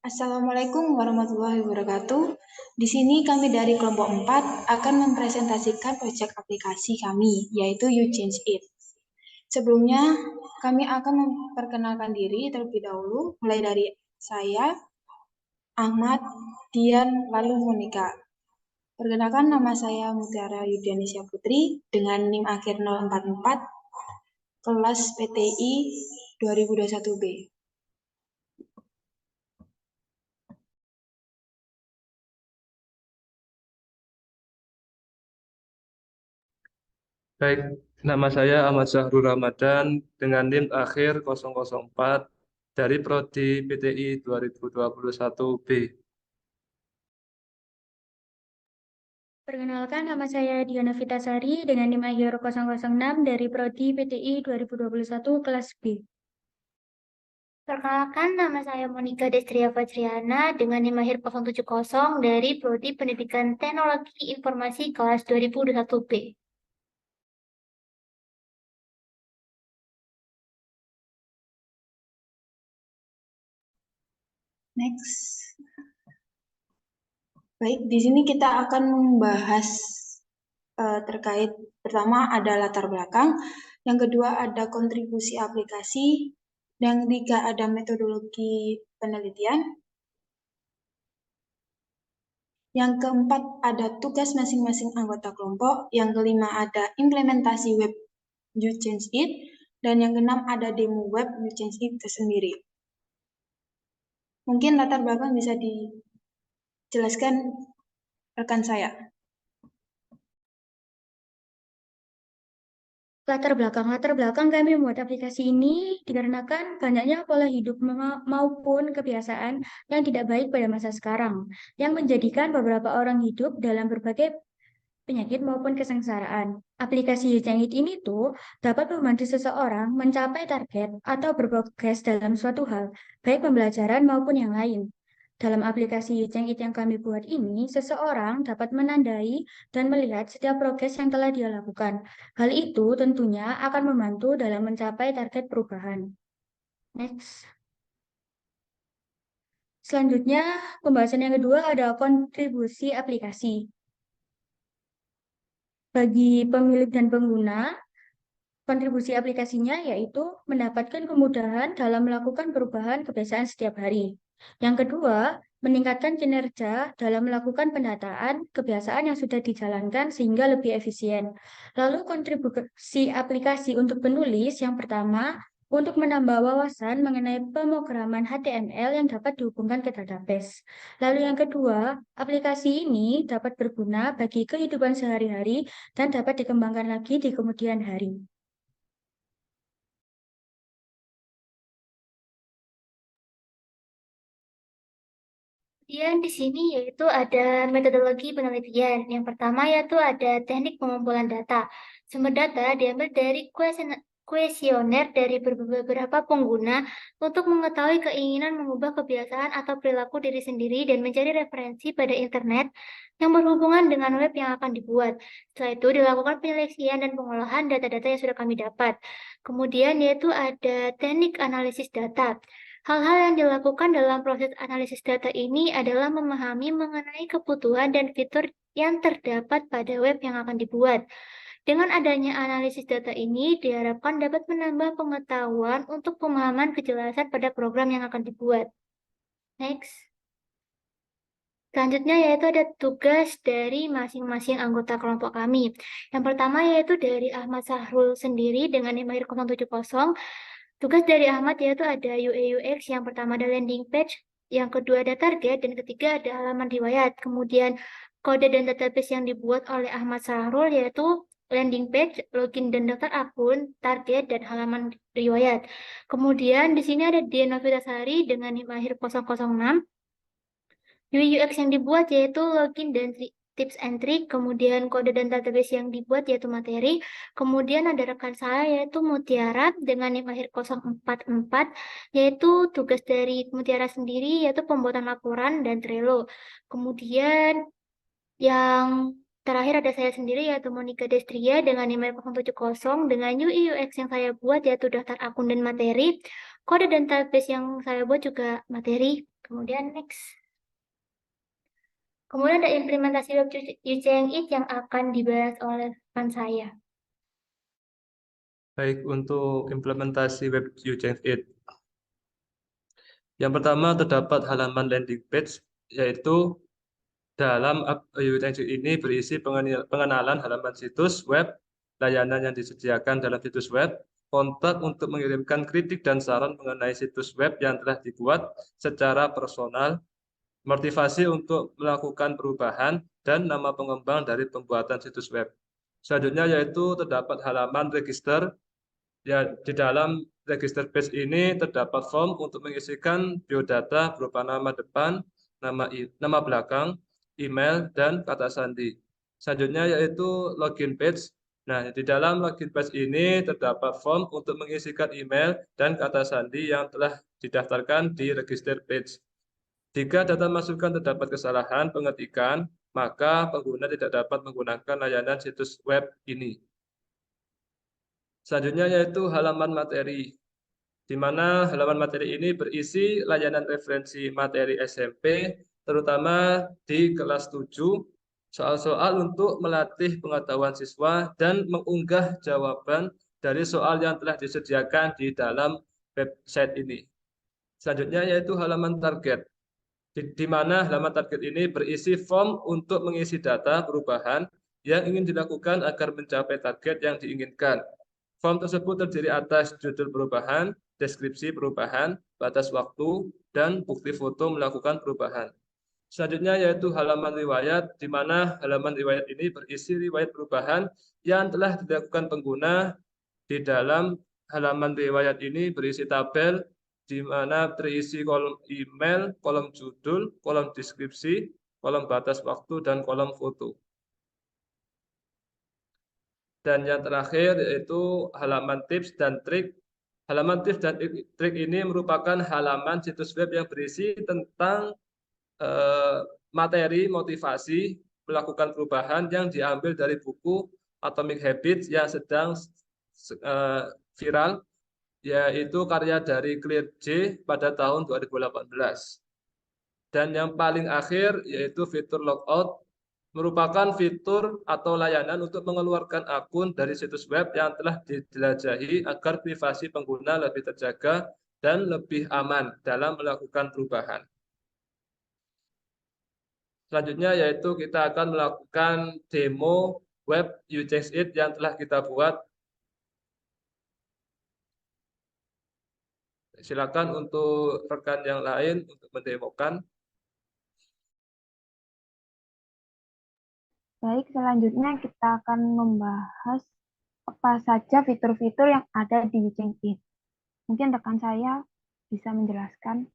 Assalamualaikum warahmatullahi wabarakatuh. Di sini kami dari kelompok 4 akan mempresentasikan proyek aplikasi kami, yaitu You Change It. Sebelumnya, kami akan memperkenalkan diri terlebih dahulu, mulai dari saya, Ahmad, Dian, lalu Monika. Perkenalkan, nama saya Mutiara Yudianisya Putri dengan NIM akhir 044, kelas PTI 2021B. Baik, nama saya Ahmad Zahrul Ramadan dengan NIM akhir 004 dari Prodi PTI 2021B. Perkenalkan, nama saya Diana Vitasari dengan NIM akhir 006 dari Prodi PTI 2021 kelas B. Perkenalkan, nama saya Monika Destria Fajriana dengan NIM akhir 070 dari Prodi Pendidikan Teknologi Informasi kelas 2021B. Next. Baik, di sini kita akan membahas terkait pertama ada latar belakang, yang kedua ada kontribusi aplikasi, yang ketiga ada metodologi penelitian, yang keempat ada tugas masing-masing anggota kelompok, yang kelima ada implementasi web You Change It, dan yang keenam ada demo web You Change It tersendiri. Mungkin latar belakang bisa dijelaskan rekan saya. Latar belakang kami membuat aplikasi ini dikarenakan banyaknya pola hidup maupun kebiasaan yang tidak baik pada masa sekarang, yang menjadikan beberapa orang hidup dalam berbagai penyakit maupun kesengsaraan. Aplikasi Yujangit ini tuh dapat membantu seseorang mencapai target atau berprogres dalam suatu hal, baik pembelajaran maupun yang lain. Dalam aplikasi Yujangit yang kami buat ini, seseorang dapat menandai dan melihat setiap progres yang telah dia lakukan. Hal itu tentunya akan membantu dalam mencapai target perubahan. Next. Selanjutnya, pembahasan yang kedua ada kontribusi aplikasi. Bagi pemilik dan pengguna, kontribusi aplikasinya yaitu mendapatkan kemudahan dalam melakukan perubahan kebiasaan setiap hari. Yang kedua, meningkatkan kinerja dalam melakukan pendataan kebiasaan yang sudah dijalankan sehingga lebih efisien. Lalu kontribusi aplikasi untuk penulis yang pertama, untuk menambah wawasan mengenai pemrograman HTML yang dapat dihubungkan ke database. Lalu yang kedua, aplikasi ini dapat berguna bagi kehidupan sehari-hari dan dapat dikembangkan lagi di kemudian hari. Kemudian di sini yaitu ada metodologi penelitian. Yang pertama yaitu ada teknik pengumpulan data. Sumber data diambil dari kuesioner dari beberapa pengguna untuk mengetahui keinginan mengubah kebiasaan atau perilaku diri sendiri dan mencari referensi pada internet yang berhubungan dengan web yang akan dibuat. Setelah itu dilakukan penyeleksian dan pengolahan data-data yang sudah kami dapat. Kemudian yaitu ada teknik analisis data. Hal-hal yang dilakukan dalam proses analisis data ini adalah memahami mengenai kebutuhan dan fitur yang terdapat pada web yang akan dibuat. Dengan adanya analisis data ini, diharapkan dapat menambah pengetahuan untuk pemahaman kejelasan pada program yang akan dibuat. Next. Selanjutnya yaitu ada tugas dari masing-masing anggota kelompok kami. Yang pertama yaitu dari Ahmad Sahrul sendiri dengan NIM akhir 070. Tugas dari Ahmad yaitu ada UI UX, yang pertama ada landing page, yang kedua ada target, dan ketiga ada halaman riwayat. Kemudian kode dan database yang dibuat oleh Ahmad Sahrul yaitu landing page, login dan daftar akun, target, dan halaman riwayat. Kemudian di sini ada Dian Novitasari dengan NIM akhir 006. UI UX yang dibuat yaitu login dan tips and trick, kemudian kode dan database yang dibuat yaitu materi, kemudian ada rekan saya yaitu Mutiara dengan NIM akhir 044, yaitu tugas dari Mutiara sendiri yaitu pembuatan laporan dan Trello. Kemudian yang terakhir ada saya sendiri yaitu Monika Destria dengan NIM akhir 070 dengan UI UX yang saya buat yaitu daftar akun dan materi, kode dan database yang saya buat juga materi. Kemudian next. Kemudian ada implementasi web UCNIT yang akan dibahas oleh rekan saya. Baik, untuk implementasi web UChange.it. Yang pertama terdapat halaman landing page, yaitu dalam UChange.it ini berisi pengenalan halaman situs web, layanan yang disediakan dalam situs web, kontak untuk mengirimkan kritik dan saran mengenai situs web yang telah dibuat secara personal, motivasi untuk melakukan perubahan, dan nama pengembang dari pembuatan situs web. Selanjutnya yaitu terdapat halaman register. Ya, di dalam register page ini terdapat form untuk mengisikan biodata berupa nama depan, nama belakang, email, dan kata sandi. Selanjutnya yaitu login page. Nah, di dalam login page ini terdapat form untuk mengisikan email dan kata sandi yang telah didaftarkan di register page. Jika data masukan terdapat kesalahan pengetikan, maka pengguna tidak dapat menggunakan layanan situs web ini. Selanjutnya yaitu halaman materi, di mana halaman materi ini berisi layanan referensi materi SMP, terutama di kelas 7, soal-soal untuk melatih pengetahuan siswa dan mengunggah jawaban dari soal yang telah disediakan di dalam website ini. Selanjutnya yaitu halaman target, di mana halaman target ini berisi form untuk mengisi data perubahan yang ingin dilakukan agar mencapai target yang diinginkan. Form tersebut terdiri atas judul perubahan, deskripsi perubahan, batas waktu, dan bukti foto melakukan perubahan. Selanjutnya yaitu halaman riwayat, di mana halaman riwayat ini berisi riwayat perubahan yang telah dilakukan pengguna. Di dalam halaman riwayat ini berisi tabel, di mana terisi kolom email, kolom judul, kolom deskripsi, kolom batas waktu, dan kolom foto. Dan yang terakhir yaitu halaman tips dan trik. Halaman tips dan trik ini merupakan halaman situs web yang berisi tentang materi motivasi melakukan perubahan yang diambil dari buku Atomic Habits yang sedang viral, yaitu karya dari Claire J. pada tahun 2018. Dan yang paling akhir yaitu fitur logout, merupakan fitur atau layanan untuk mengeluarkan akun dari situs web yang telah dijelajahi agar privasi pengguna lebih terjaga dan lebih aman dalam melakukan perubahan. Selanjutnya yaitu kita akan melakukan demo web UChange.it yang telah kita buat. Silakan untuk rekan yang lain untuk mendemokan. Baik, selanjutnya kita akan membahas apa saja fitur-fitur yang ada di UChange.it. Mungkin rekan saya bisa menjelaskan.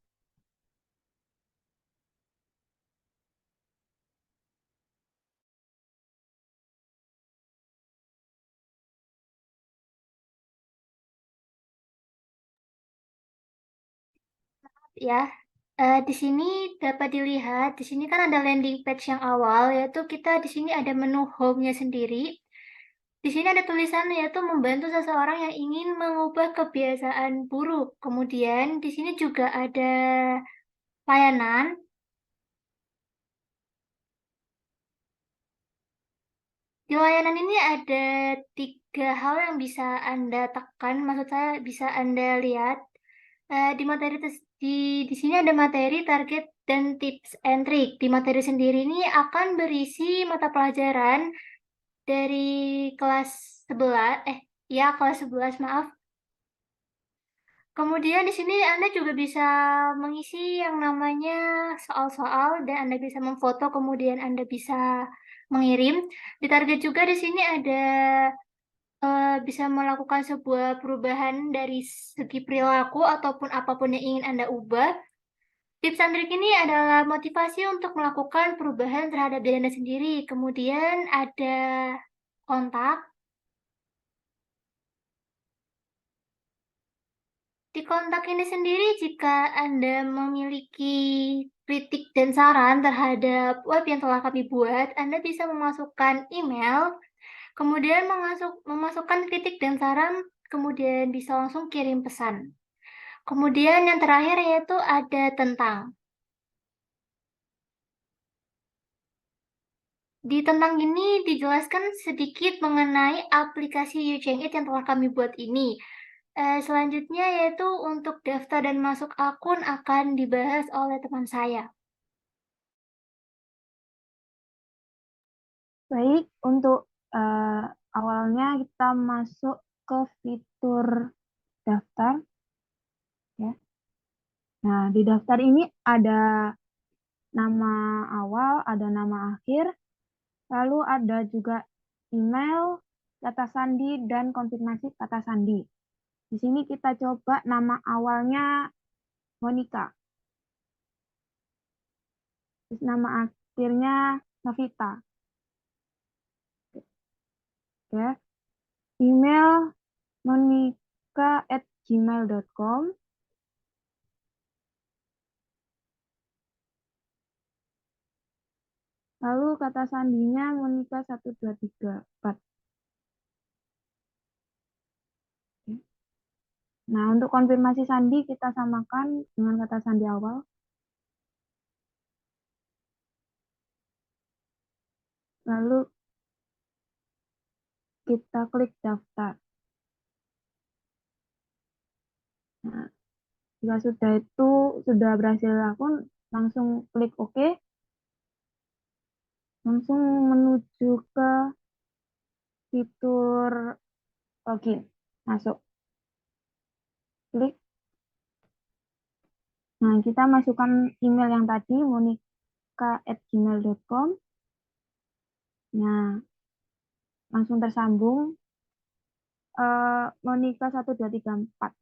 Ya, di sini dapat dilihat, di sini kan ada landing page yang awal, yaitu kita di sini ada menu home-nya sendiri. Di sini ada tulisan yaitu membantu seseorang yang ingin mengubah kebiasaan buruk. Kemudian di sini juga ada layanan. Di layanan ini ada 3 hal yang bisa Anda tekan, maksud saya bisa Anda lihat. Di materi di sini ada materi, target, dan tips and trick. Di materi sendiri ini akan berisi mata pelajaran dari kelas 11, kelas 11, maaf. Kemudian di sini Anda juga bisa mengisi yang namanya soal-soal dan Anda bisa memfoto, kemudian Anda bisa mengirim. Di target juga di sini ada bisa melakukan sebuah perubahan dari segi perilaku ataupun apapun yang ingin Anda ubah. Tips and trik ini adalah motivasi untuk melakukan perubahan terhadap diri Anda sendiri. Kemudian ada kontak. Di kontak ini sendiri, jika Anda memiliki kritik dan saran terhadap web yang telah kami buat, Anda bisa memasukkan email, kemudian memasukkan kritik dan saran, kemudian bisa langsung kirim pesan. Kemudian yang terakhir yaitu ada tentang. Di tentang ini dijelaskan sedikit mengenai aplikasi YouChange It yang telah kami buat ini. Selanjutnya yaitu untuk daftar dan masuk akun akan dibahas oleh teman saya. Baik, untuk awalnya kita masuk ke fitur daftar. Ya. Nah, di daftar ini ada nama awal, ada nama akhir, lalu ada juga email, kata sandi, dan konfirmasi kata sandi. Di sini kita coba nama awalnya Monica. Terus nama akhirnya Novita. Ya. Email monica@gmail.com. Lalu kata sandinya Monica 1234. Nah, untuk konfirmasi sandi kita samakan dengan kata sandi awal. Lalu kita klik daftar. Nah, jika sudah berhasil akun, langsung klik OK. Langsung menuju ke fitur login. Masuk. Klik. Nah, kita masukkan email yang tadi, monica@gmail.com. Nah, langsung tersambung. Monica 1234.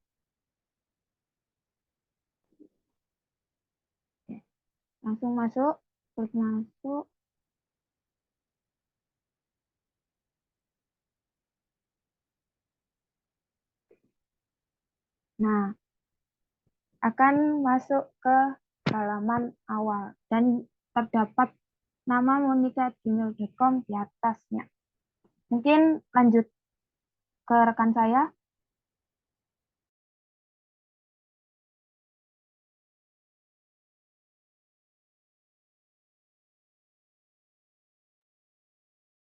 Oke. Langsung masuk, klik masuk. Nah, akan masuk ke halaman awal dan terdapat nama monica@gmail.com di atasnya. Mungkin lanjut ke rekan saya.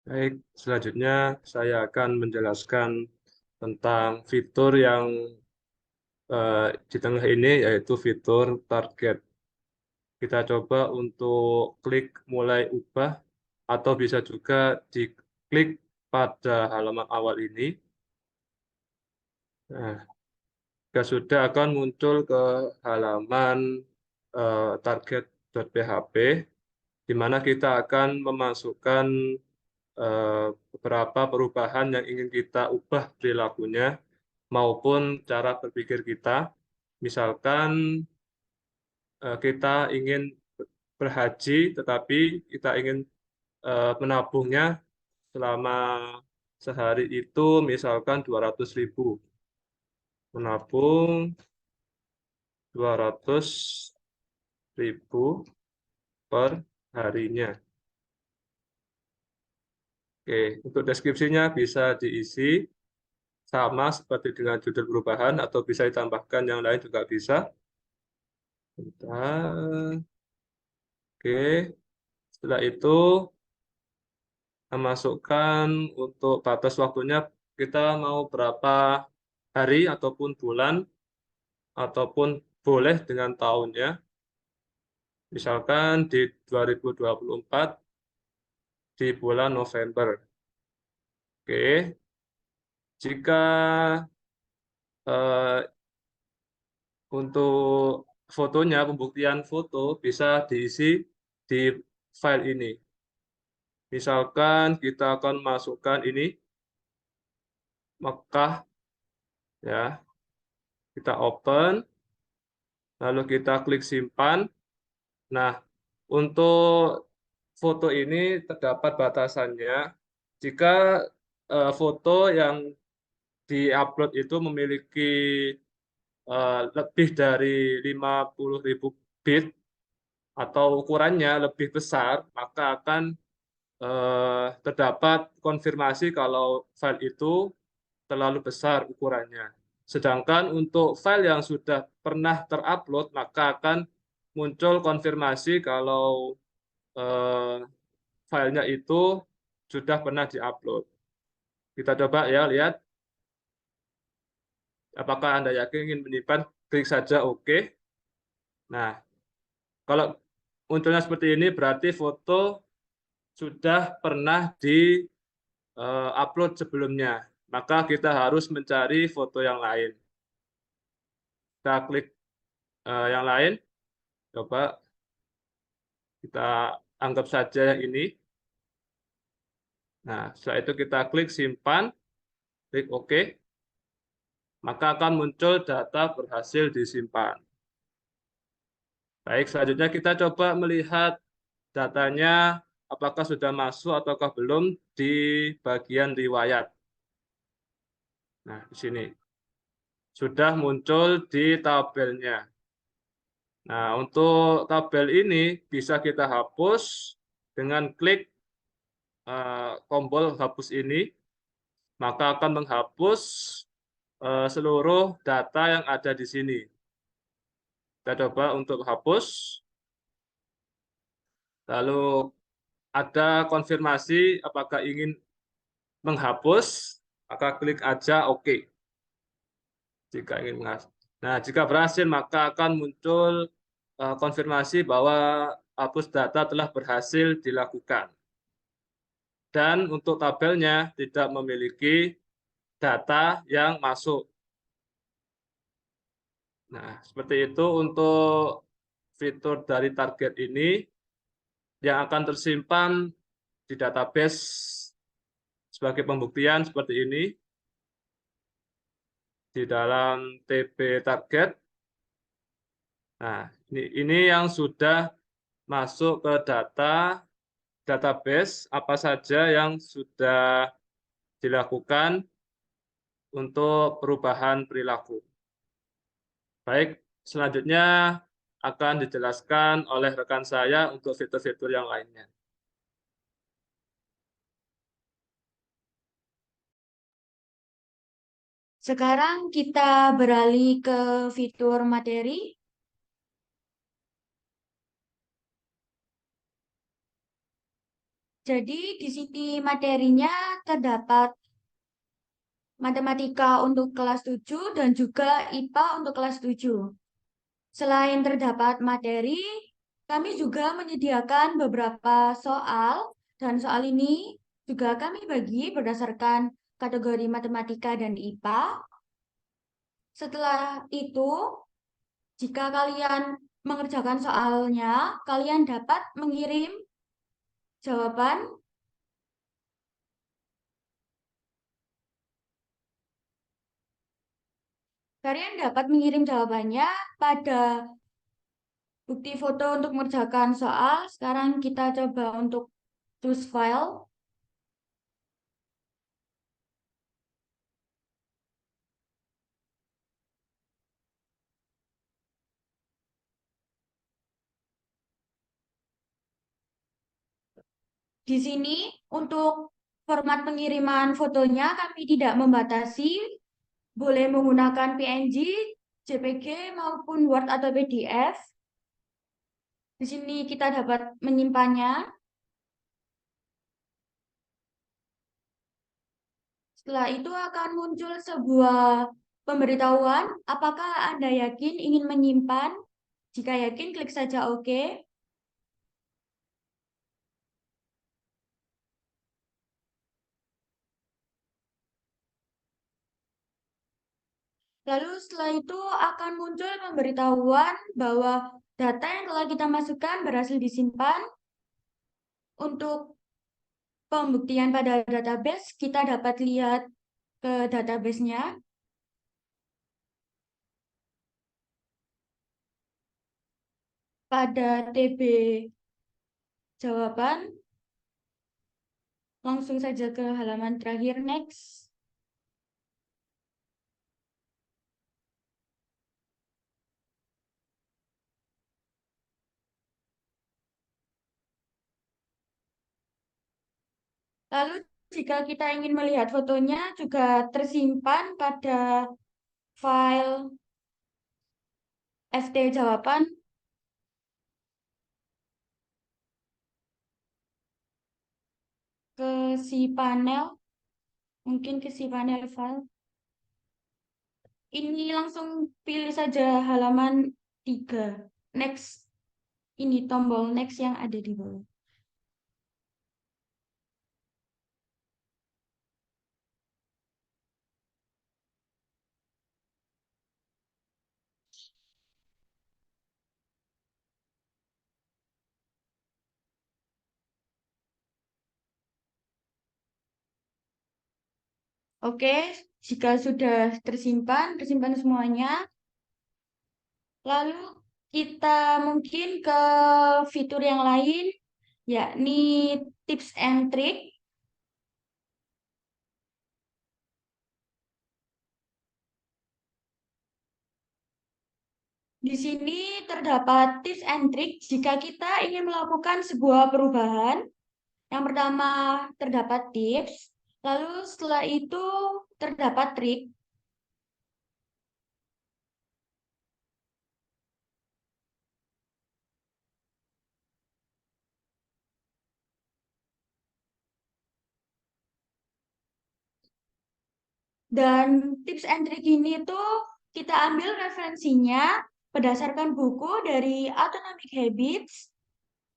Baik, selanjutnya saya akan menjelaskan tentang fitur yang di tengah ini, yaitu fitur target. Kita coba untuk klik mulai ubah, atau bisa juga diklik pada halaman awal ini. Nah, jika sudah akan muncul ke halaman target.php, di mana kita akan memasukkan beberapa perubahan yang ingin kita ubah perilakunya maupun cara berpikir kita. Misalkan kita ingin berhaji, tetapi kita ingin menabungnya selama sehari itu misalkan 200.000. Menabung 200.000 per harinya. Oke, untuk deskripsinya bisa diisi sama seperti dengan judul perubahan atau bisa ditambahkan yang lain juga bisa. Bentar. Oke, setelah itu memasukkan untuk batas waktunya kita mau berapa hari ataupun bulan ataupun boleh dengan tahunnya. Misalkan di 2024 di bulan November. Oke, jika untuk fotonya, pembuktian foto bisa diisi di file ini. Misalkan kita akan masukkan ini Mekah, ya, kita open, lalu kita klik simpan. Nah, untuk foto ini terdapat batasannya. Jika foto yang diupload itu memiliki lebih dari 50.000 bit atau ukurannya lebih besar, maka akan terdapat konfirmasi kalau file itu terlalu besar ukurannya. Sedangkan untuk file yang sudah pernah terupload, maka akan muncul konfirmasi kalau filenya itu sudah pernah diupload. Kita coba ya, lihat. Apakah Anda yakin ingin menyimpan? Klik saja OK. Nah, kalau munculnya seperti ini berarti foto sudah pernah di-upload sebelumnya. Maka kita harus mencari foto yang lain. Kita klik yang lain. Coba kita anggap saja yang ini. Nah, setelah itu kita klik simpan, klik OK. Maka akan muncul data berhasil disimpan. Baik, selanjutnya kita coba melihat datanya apakah sudah masuk ataukah belum di bagian riwayat. Nah, di sini sudah muncul di tabelnya. Nah, untuk tabel ini bisa kita hapus dengan klik tombol hapus ini, maka akan menghapus seluruh data yang ada di sini. Kita coba untuk hapus. Lalu ada konfirmasi apakah ingin menghapus, maka klik aja OK. Jika ingin menghapus. Nah, jika berhasil maka akan muncul konfirmasi bahwa hapus data telah berhasil dilakukan. Dan untuk tabelnya tidak memiliki data yang masuk. Nah, seperti itu untuk fitur dari target ini yang akan tersimpan di database sebagai pembuktian seperti ini di dalam TB target. Nah, ini yang sudah masuk ke database apa saja yang sudah dilakukan untuk perubahan perilaku. Baik, selanjutnya akan dijelaskan oleh rekan saya untuk fitur-fitur yang lainnya. Sekarang kita beralih ke fitur materi. Jadi di sini materinya terdapat matematika untuk kelas 7 dan juga IPA untuk kelas 7. Selain terdapat materi, kami juga menyediakan beberapa soal, dan soal ini juga kami bagi berdasarkan kategori matematika dan IPA. Setelah itu, jika kalian mengerjakan soalnya, kalian dapat mengirim jawaban jawabannya pada bukti foto untuk mengerjakan soal. Sekarang kita coba untuk choose file. Di sini untuk format pengiriman fotonya kami tidak membatasi, boleh menggunakan PNG, JPG maupun Word atau PDF. Di sini kita dapat menyimpannya. Setelah itu akan muncul sebuah pemberitahuan, apakah Anda yakin ingin menyimpan? Jika yakin, klik saja OK. Lalu setelah itu akan muncul pemberitahuan bahwa data yang telah kita masukkan berhasil disimpan. Untuk pembuktian pada database, kita dapat lihat ke database-nya. Pada TB jawaban, langsung saja ke halaman terakhir, next. Lalu jika kita ingin melihat fotonya juga tersimpan pada file FT jawaban. si panel, mungkin ke si panel file. Ini langsung pilih saja halaman 3. Next, ini tombol next yang ada di bawah. Oke, jika sudah tersimpan semuanya, lalu kita mungkin ke fitur yang lain, yakni tips and trick. Di sini terdapat tips and trick jika kita ingin melakukan sebuah perubahan. Yang pertama terdapat tips, lalu setelah itu terdapat trik. Dan tips and trick ini tuh kita ambil referensinya berdasarkan buku dari Atomic Habits,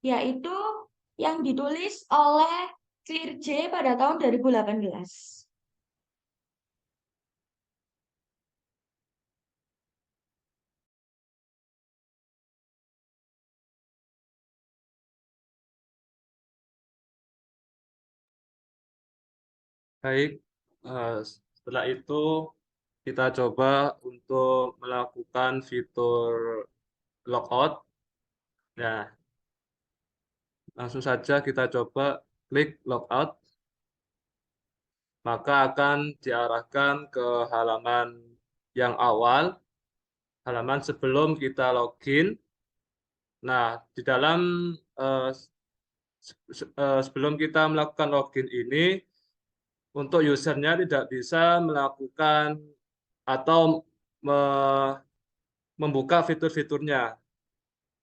yaitu yang ditulis oleh Clear J pada tahun 2018. Baik, setelah itu kita coba untuk melakukan fitur logout. Nah, langsung saja kita coba klik logout, maka akan diarahkan ke halaman yang awal, halaman sebelum kita login. Nah, di dalam sebelum kita melakukan login ini, untuk usernya tidak bisa melakukan atau membuka fitur-fiturnya.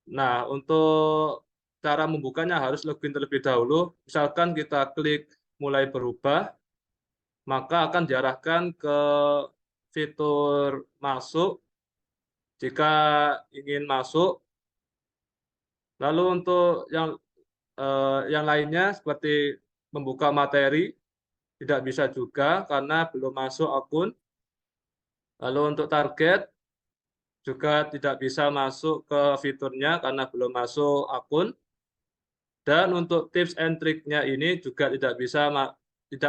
Nah, untuk cara membukanya harus login terlebih dahulu. Misalkan kita klik mulai berubah, maka akan diarahkan ke fitur masuk jika ingin masuk. Lalu untuk yang lainnya seperti membuka materi tidak bisa juga karena belum masuk akun. Lalu untuk target juga tidak bisa masuk ke fiturnya karena belum masuk akun. Dan untuk tips and triknya ini juga tidak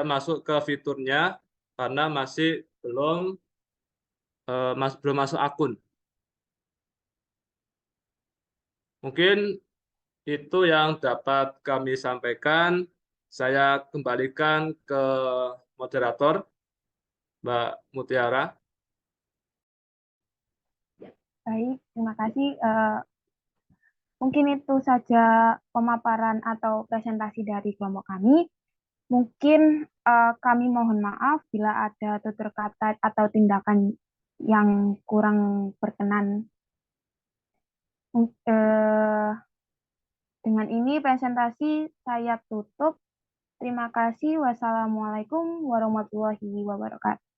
masuk ke fiturnya karena masih belum masuk akun. Mungkin itu yang dapat kami sampaikan. Saya kembalikan ke moderator, Mbak Mutiara. Baik, terima kasih. Mungkin itu saja pemaparan atau presentasi dari kelompok kami. Mungkin kami mohon maaf bila ada tutur kata atau tindakan yang kurang berkenan. Dengan ini presentasi saya tutup. Terima kasih. Wassalamualaikum warahmatullahi wabarakatuh.